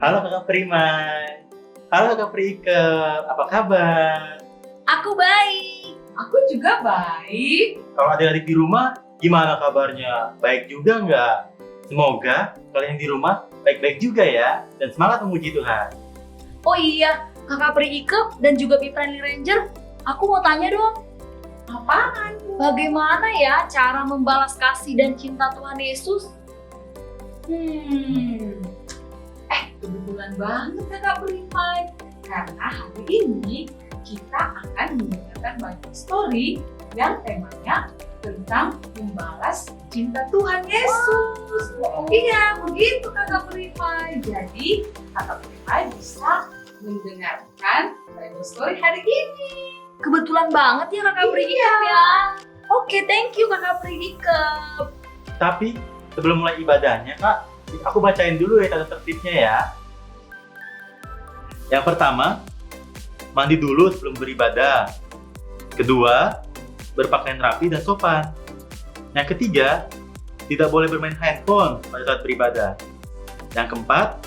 Halo Kakak Primai. Halo Kakak Prike, apa kabar? Aku baik. Aku juga baik. Kalau adik-adik di rumah, gimana kabarnya? Baik juga nggak? Semoga kalian di rumah baik-baik juga ya, dan semangat memuji Tuhan. Oh iya, Kakak Pri Ike dan juga Pi Friendly Ranger, aku mau tanya dong, Apaan? bagaimana ya cara membalas kasih dan cinta Tuhan Yesus? Kebetulan banget Kakak Primai. Karena hari ini kita akan mendengarkan Bible story yang temanya tentang membalas cinta Tuhan Yesus. Iya, begitu Kakak Primai. Jadi Kakak Primai bisa mendengarkan Bible story hari ini. Kebetulan banget ya Kakak Pri Ike ya. Oke, thank you Kakak Pri Ike. Tapi sebelum mulai ibadahnya Kak, aku bacain dulu ya tata tertibnya ya. Yang pertama, mandi dulu sebelum beribadah. Kedua, berpakaian rapi dan sopan. Yang ketiga, tidak boleh bermain handphone pada saat beribadah. Yang keempat,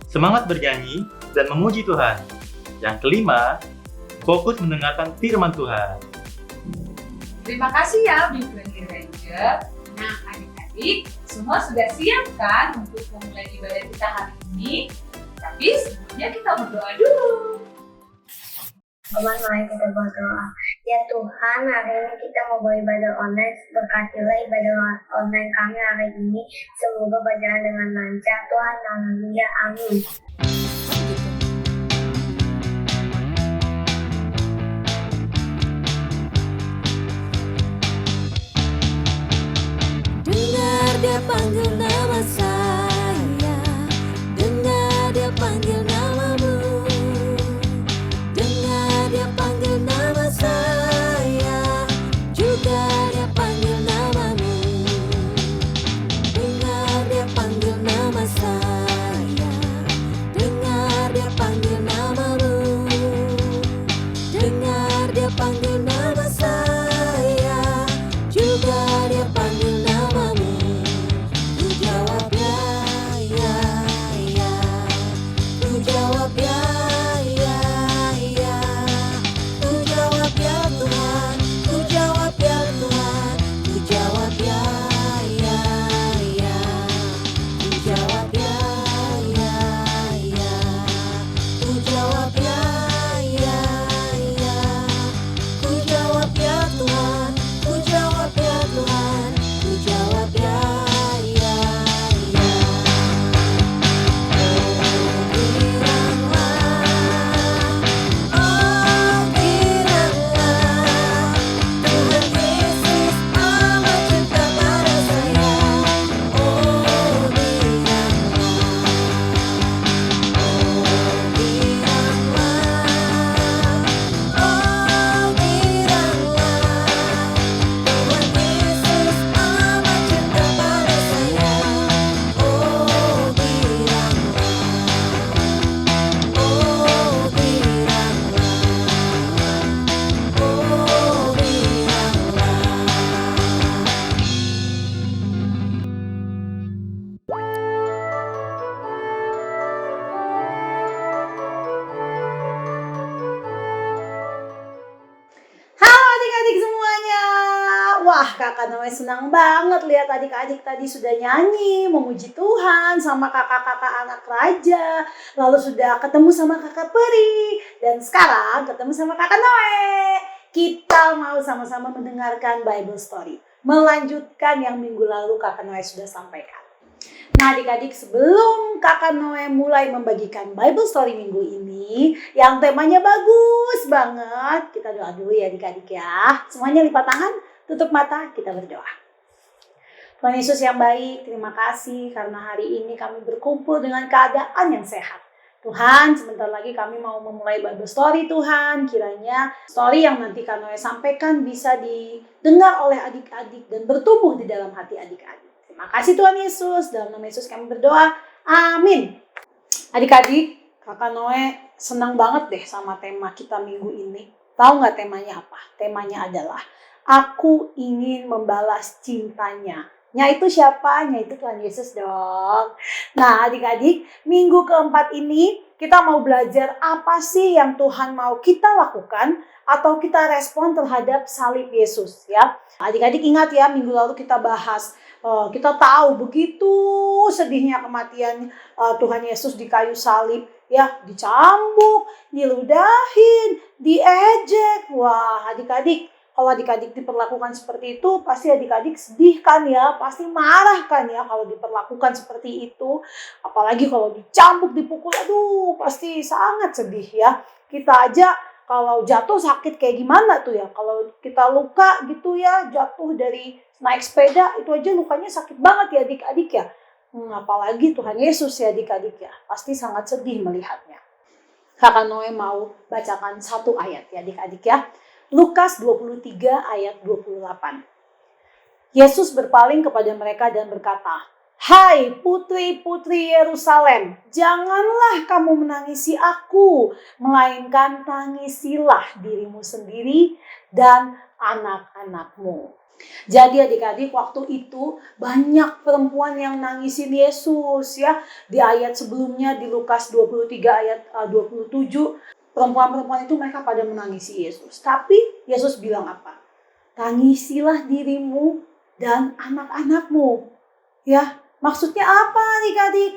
semangat bernyanyi dan memuji Tuhan. Yang kelima, fokus mendengarkan firman Tuhan. Terima kasih ya Big Friendly Ranger. Nah adik-adik, semua sudah siap kan untuk memulai ibadah kita hari ini? Tapi sebelumnya kita berdoa dulu. Mari kita berdoa. Ya Tuhan, hari ini kita mau beribadah online. Berkatilah ibadah online kami hari ini. Semoga berjalan dengan lancar. Tuhan, haleluya, amin. Dengar dia panggil nama saya, dengar dia panggil namamu, dengar dia panggil nama saya, juga dia panggil namamu, dengar dia panggil nama saya, dengar dia panggil namamu, dengar dia panggil nama saya, juga dia panggil namamu. Ku jawab ya, ya, ya. Ku jawab ya, ya, ya. Ku jawab ya Tuhan, ku jawab ya Tuhan, ku jawab ya, ya, ya. Ku jawab ya, ya, ya. Ku jawab ya, ya, ya. Ku jawab ya Tuhan, ku jawab ya Tuhan, ku jawab ya, ya, ya. Oh bilanglah, Tuhan Yesus amat cinta pada saya. Oh bilanglah, oh bilanglah, Tuhan Yesus amat cinta pada saya. Oh bilanglah, oh bilanglah, oh bilanglah. Halo adik-adik semuanya. Wah, Kakak Noe senang banget lihat adik-adik tadi sudah nyanyi, memuji Tuhan sama kakak-kakak anak raja. Lalu sudah ketemu sama Kakak Peri. Dan sekarang ketemu sama Kakak Noe. Kita mau sama-sama mendengarkan Bible Story. Melanjutkan yang minggu lalu Kakak Noe sudah sampaikan. Nah adik-adik, sebelum Kakak Noe mulai membagikan Bible Story minggu ini yang temanya bagus banget, kita doa dulu ya adik-adik ya. Semuanya lipat tangan, tutup mata, kita berdoa. Tuhan Yesus yang baik, terima kasih karena hari ini kami berkumpul dengan keadaan yang sehat. Tuhan, sebentar lagi kami mau memulai Bible Story Tuhan. Kiranya story yang nanti Kak Noe sampaikan bisa didengar oleh adik-adik dan bertumbuh di dalam hati adik-adik. Terima kasih Tuhan Yesus, dalam nama Yesus kami berdoa, amin. Adik-adik, Kakak Noe senang banget deh sama tema kita minggu ini. Tahu nggak temanya apa? Temanya adalah, aku ingin membalas cintanya Nya itu siapa? Nya itu Tuhan Yesus dong. Nah adik-adik, minggu keempat ini kita mau belajar apa sih yang Tuhan mau kita lakukan atau kita respon terhadap salib Yesus ya. Adik-adik ingat ya, minggu lalu kita bahas, kita tahu begitu sedihnya kematian Tuhan Yesus di kayu salib ya, dicambuk, diludahin, diejek. Wah adik-adik, kalau adik-adik diperlakukan seperti itu, pasti adik-adik sedih kan ya, pasti marah kan ya kalau diperlakukan seperti itu. Apalagi kalau dicambuk, dipukul, aduh pasti sangat sedih ya. Kita aja kalau jatuh sakit kayak gimana tuh ya, kalau kita luka gitu ya, jatuh dari naik sepeda, itu aja lukanya sakit banget ya adik-adik ya. Apalagi Tuhan Yesus ya adik-adik ya, pasti sangat sedih melihatnya. Kakak Noe mau bacakan satu ayat ya adik-adik ya. Lukas 23 ayat 28. Yesus berpaling kepada mereka dan berkata, "Hai putri-putri Yerusalem, janganlah kamu menangisi aku, melainkan tangisilah dirimu sendiri dan anak-anakmu." Jadi adik-adik, waktu itu banyak perempuan yang nangisin Yesus ya. Di ayat sebelumnya di Lukas 23 ayat 27, perempuan-perempuan itu mereka pada menangisi Yesus. Tapi Yesus bilang apa? Tangisilah dirimu dan anak-anakmu. Ya, maksudnya apa adik-adik?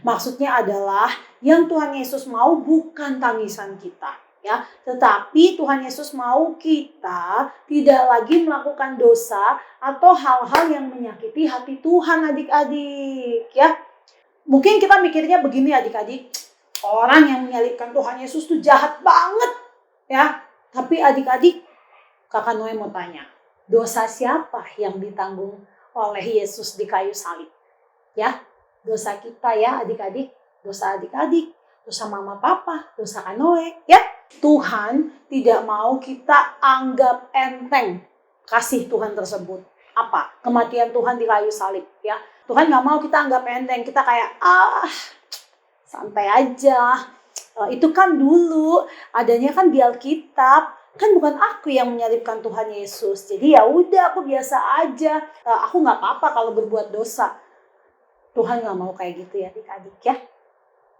Maksudnya adalah yang Tuhan Yesus mau bukan tangisan kita. Ya, tetapi Tuhan Yesus mau kita tidak lagi melakukan dosa atau hal-hal yang menyakiti hati Tuhan adik-adik. Ya, mungkin kita mikirnya begini adik-adik. Orang yang menyalibkan Tuhan Yesus itu jahat banget ya. Tapi adik-adik, kakak Noe mau tanya, dosa siapa yang ditanggung oleh Yesus di kayu salib? Ya, dosa kita ya adik-adik, dosa adik-adik, dosa mama papa, dosa kak Noe ya. Tuhan tidak mau kita anggap enteng kasih Tuhan tersebut. Apa? Kematian Tuhan di kayu salib ya. Tuhan gak mau kita anggap enteng, kita kayak santai aja. Itu kan dulu adanya kan di Alkitab, kan bukan aku yang menyalibkan Tuhan Yesus. Jadi ya udah aku biasa aja. Aku nggak apa-apa kalau berbuat dosa. Tuhan nggak mau kayak gitu ya adik-adik ya.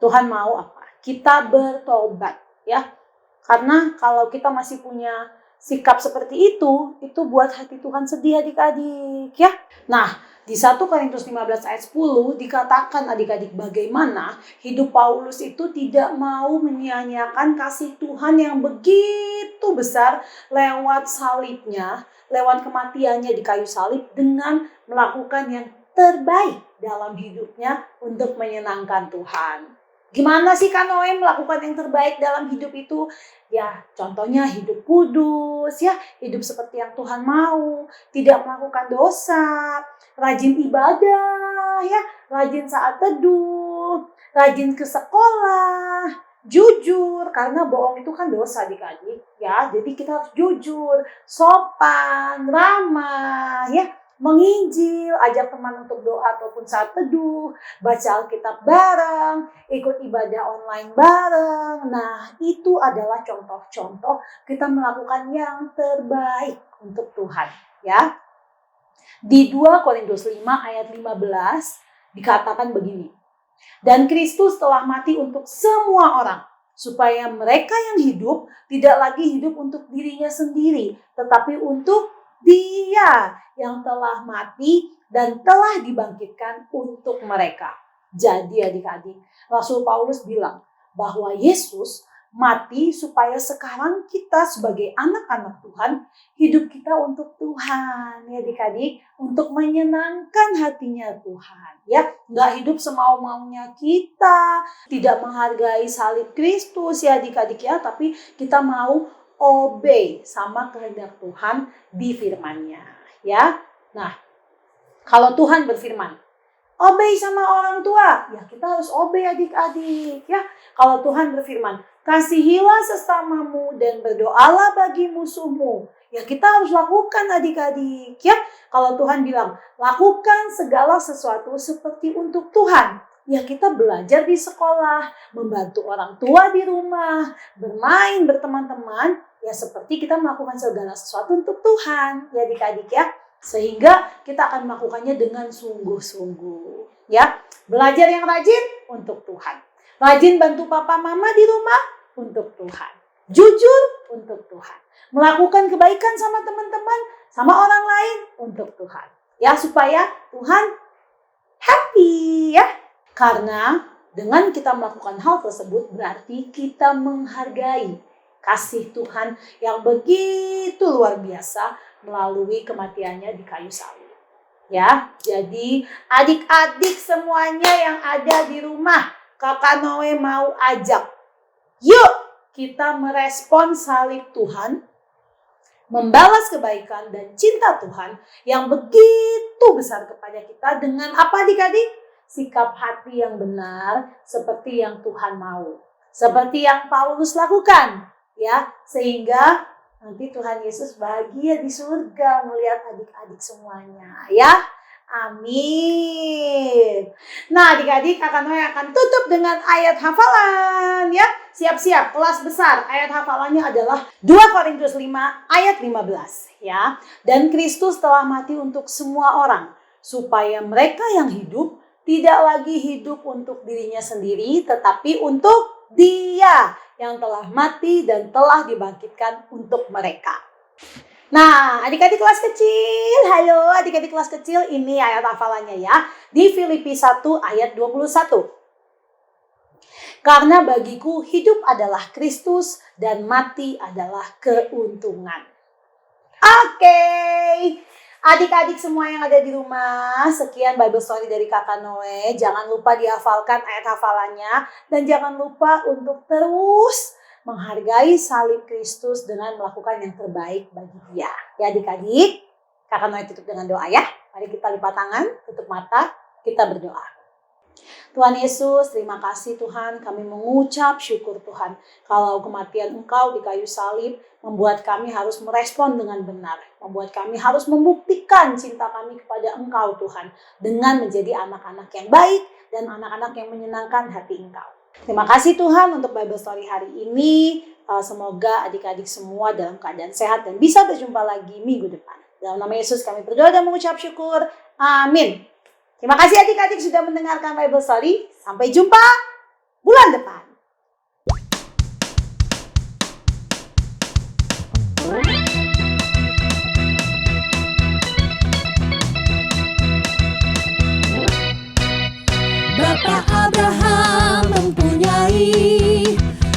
Tuhan mau apa? Kita bertobat ya. Karena kalau kita masih punya sikap seperti itu buat hati Tuhan sedih adik-adik ya. Nah, di 1 Korintus 15 ayat 10 dikatakan adik-adik bagaimana hidup Paulus itu tidak mau menyia-nyiakan kasih Tuhan yang begitu besar lewat salibnya, lewat kematiannya di kayu salib dengan melakukan yang terbaik dalam hidupnya untuk menyenangkan Tuhan. Gimana sih Kak Noe melakukan yang terbaik dalam hidup itu? Ya, contohnya hidup kudus, ya, hidup seperti yang Tuhan mau, tidak melakukan dosa, rajin ibadah, ya, rajin saat teduh, rajin ke sekolah, jujur, karena bohong itu kan dosa adik-adik, ya. Jadi kita harus jujur, sopan, ramah, ya. Menginjil, ajak teman untuk doa ataupun saat teduh, baca Alkitab bareng, ikut ibadah online bareng. Nah, itu adalah contoh-contoh kita melakukan yang terbaik untuk Tuhan, ya. Di 2 Korintus 5 ayat 15 dikatakan begini. Dan Kristus telah mati untuk semua orang, supaya mereka yang hidup tidak lagi hidup untuk dirinya sendiri, tetapi untuk Dia yang telah mati dan telah dibangkitkan untuk mereka. Jadi adik-adik, Rasul Paulus bilang bahwa Yesus mati supaya sekarang kita sebagai anak-anak Tuhan, hidup kita untuk Tuhan, ya adik-adik, untuk menyenangkan hatinya Tuhan, ya, nggak hidup semau-maunya kita, tidak menghargai salib Kristus, ya adik-adik ya, tapi kita mau obey sama kehendak Tuhan di firman-Nya, ya. Nah, kalau Tuhan berfirman, obey sama orang tua, ya kita harus obey adik-adik, ya. Kalau Tuhan berfirman, kasihilah sesamamu dan berdoalah bagi musuhmu, ya kita harus lakukan adik-adik, ya. Kalau Tuhan bilang, lakukan segala sesuatu seperti untuk Tuhan, ya kita belajar di sekolah, membantu orang tua di rumah, bermain, berteman-teman, ya seperti kita melakukan segala sesuatu untuk Tuhan, ya adik-adik ya. Sehingga kita akan melakukannya dengan sungguh-sungguh. Ya, belajar yang rajin untuk Tuhan. Rajin bantu papa mama di rumah untuk Tuhan. Jujur untuk Tuhan. Melakukan kebaikan sama teman-teman, sama orang lain untuk Tuhan. Ya, supaya Tuhan happy ya. Karena dengan kita melakukan hal tersebut berarti kita menghargai kasih Tuhan yang begitu luar biasa melalui kematiannya di kayu salib. Ya, jadi adik-adik semuanya yang ada di rumah, Kakak Noe mau ajak. Yuk kita merespon salib Tuhan, membalas kebaikan dan cinta Tuhan yang begitu besar kepada kita dengan apa adik-adik? Sikap hati yang benar seperti yang Tuhan mau. Seperti yang Paulus lakukan. Ya, sehingga nanti Tuhan Yesus bahagia di surga melihat adik-adik semuanya. Ya, amin. Nah adik-adik, Kakak Noe akan tutup dengan ayat hafalan. Ya, siap-siap kelas besar. Ayat hafalannya adalah 2 Korintus 5 ayat 15. Ya, dan Kristus telah mati untuk semua orang, supaya mereka yang hidup tidak lagi hidup untuk dirinya sendiri, tetapi untuk Dia yang telah mati dan telah dibangkitkan untuk mereka. Nah, adik-adik kelas kecil, halo adik-adik kelas kecil, ini ayat hafalannya ya. Di Filipi 1 ayat 21. Karena bagiku hidup adalah Kristus dan mati adalah keuntungan. Oke. Adik-adik semua yang ada di rumah, sekian Bible Story dari Kakak Noe. Jangan lupa dihafalkan ayat hafalannya. Dan jangan lupa untuk terus menghargai salib Kristus dengan melakukan yang terbaik bagi Dia. Ya adik-adik, Kakak Noe tutup dengan doa ya. Mari kita lipat tangan, tutup mata, kita berdoa. Tuhan Yesus, terima kasih Tuhan, kami mengucap syukur Tuhan. Kalau kematian Engkau di kayu salib membuat kami harus merespon dengan benar. Membuat kami harus membuktikan cinta kami kepada Engkau Tuhan. Dengan menjadi anak-anak yang baik dan anak-anak yang menyenangkan hati Engkau. Terima kasih Tuhan untuk Bible Story hari ini. Semoga adik-adik semua dalam keadaan sehat dan bisa berjumpa lagi minggu depan. Dalam nama Yesus kami berdoa dan mengucap syukur. Amin. Terima kasih adik-adik sudah mendengarkan Bible Story. Sampai jumpa bulan depan. Bapak Abraham mempunyai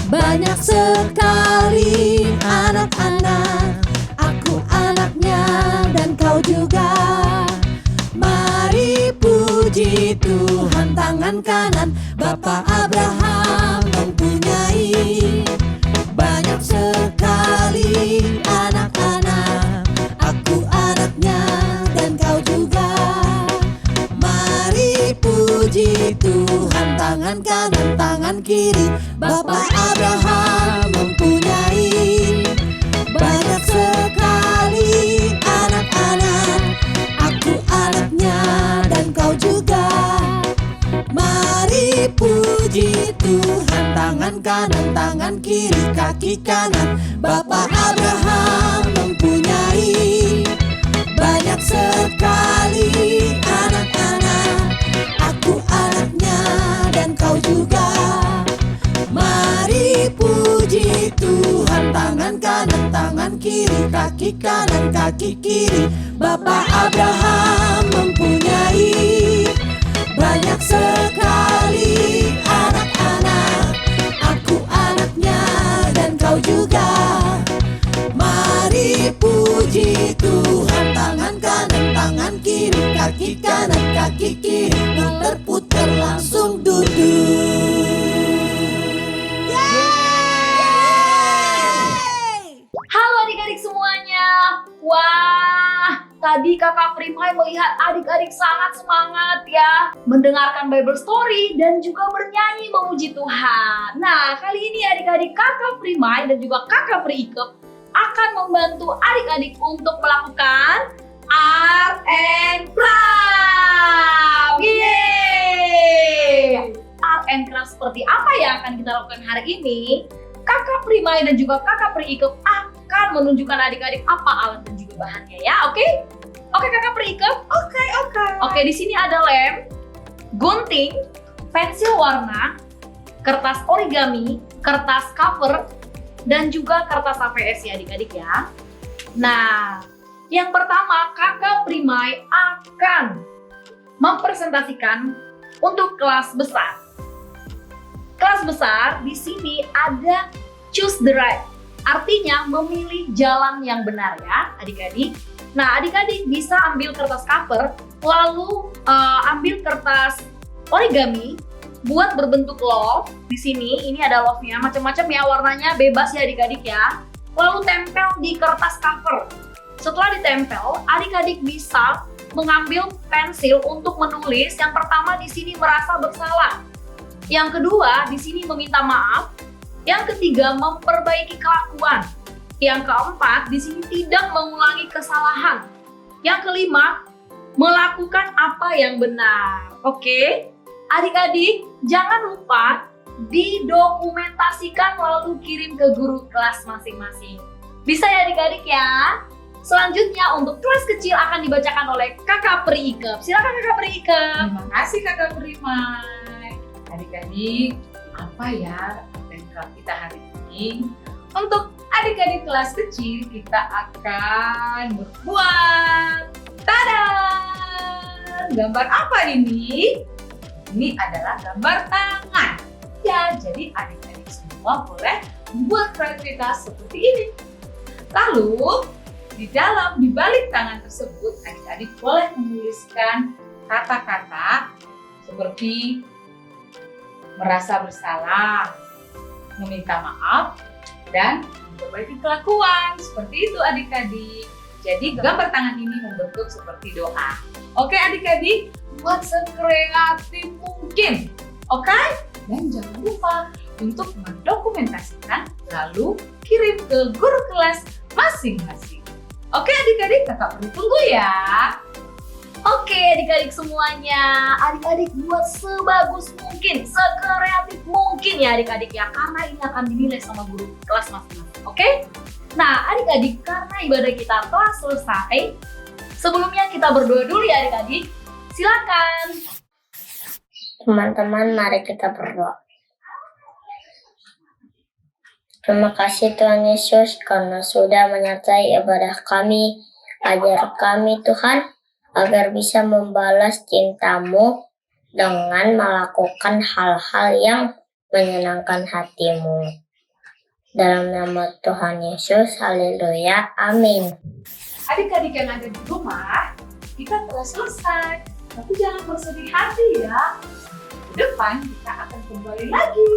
banyak sekali anak-anak. Aku anaknya dan kau juga. Mari puji Tuhan, tangan kanan. Bapak Abraham mempunyai banyak sekali anak-anak. Aku anaknya dan kau juga. Mari puji Tuhan, tangan kanan, tangan kiri. Bapak Abraham mempunyai banyak sekali anak-anak. Aku anaknya dan kau juga. Mari puji Tuhan, tangan kanan, tangan kiri, kaki kanan. Bapak Abraham mempunyai banyak sekali anak-anak. Aku anaknya dan kau juga. Mari puji Tuhan, tangan kanan, tangan kiri, kaki kanan, kaki kiri. Bapak Abraham mempunyai banyak sekali anak-anak. Aku anaknya dan kau juga. Mari puji Tuhan, tangan kanan, tangan kiri, kaki kanan, kaki kiri. Puter-puter langsung duduk. Halo adik-adik semuanya. Wah, tadi Kakak Primai melihat adik-adik sangat semangat ya mendengarkan Bible Story dan juga bernyanyi memuji Tuhan. Nah, kali ini adik-adik Kakak Primai dan juga Kakak Pri-Ikep akan membantu adik-adik untuk melakukan Art and Craft. Yeay! Art and Craft seperti apa yang akan kita lakukan hari ini? Kakak Primai dan juga Kakak Pri-Ikep akan menunjukkan adik-adik apa alat dan juga bahannya ya, oke? Oke Kakak Ike? Oke. Oke, di sini ada lem, gunting, pensil warna, kertas origami, kertas cover, dan juga kertas HVS ya adik-adik ya. Nah, yang pertama kakak Primai akan mempresentasikan untuk kelas besar. Kelas besar di sini ada choose the right, artinya memilih jalan yang benar ya adik-adik. Nah, adik-adik bisa ambil kertas cover, lalu ambil kertas origami buat berbentuk love. Di sini ini ada love-nya, macam-macam ya warnanya, bebas ya adik-adik ya. Lalu tempel di kertas cover. Setelah ditempel, adik-adik bisa mengambil pensil untuk menulis. Yang pertama di sini merasa bersalah. Yang kedua di sini meminta maaf. Yang ketiga memperbaiki kelakuan. Yang keempat di sini tidak mengulangi kesalahan. Yang kelima melakukan apa yang benar. Oke? Adik-adik, jangan lupa didokumentasikan lalu kirim ke guru kelas masing-masing. Bisa ya adik-adik ya? Selanjutnya untuk kelas kecil akan dibacakan oleh Kakak Pri Ike. Silakan Kakak Pri Ike. Terima kasih Kakak Primai. Adik-adik, apa ya konten kita hari ini? Untuk adik-adik kelas kecil kita akan berbuat tada! Gambar apa ini? Ini adalah gambar tangan. Ya, jadi adik-adik semua boleh membuat kreativitas seperti ini. Lalu, di balik tangan tersebut, adik-adik boleh menuliskan kata-kata seperti merasa bersalah, meminta maaf, dan memperbaiki kelakuan. Seperti itu adik-adik. Jadi gambar tangan ini membentuk seperti doa. Oke adik-adik, buat sekreatif mungkin. Oke? Dan jangan lupa untuk mendokumentasikan lalu kirim ke guru kelas masing-masing. Oke adik-adik, kakak tunggu ya. Oke adik-adik semuanya, adik-adik buat sebagus mungkin, sekreatif mungkin ya adik-adik ya, karena ini akan dinilai sama guru kelas masing-masing. Oke? Nah adik-adik, karena ibadah kita telah selesai, sebelumnya kita berdoa dulu ya adik-adik. Silakan. Teman-teman, mari kita berdoa. Terima kasih Tuhan Yesus karena sudah menyertai ibadah kami. Ajar kami Tuhan agar bisa membalas cinta-Mu dengan melakukan hal-hal yang menyenangkan hati-Mu. Dalam nama Tuhan Yesus, haleluya, amin. Adik-adik yang ada di rumah, kita telah selesai. Tapi jangan bersedih hati ya. Ke depan kita akan kembali lagi.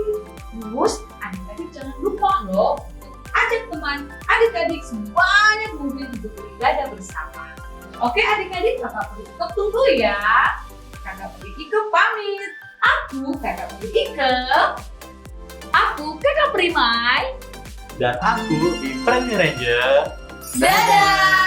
Terus adik-adik jangan lupa loh, ajak teman adik-adik semuanya kemudian untuk beribadah bersama. Oke adik-adik, kakak Pri Ike tunggu ya. Kakak Pri Ike pamit. Aku kakak Pri Ike. Aku Kakak Primai. Dan aku di Premier Ranger. Dadah!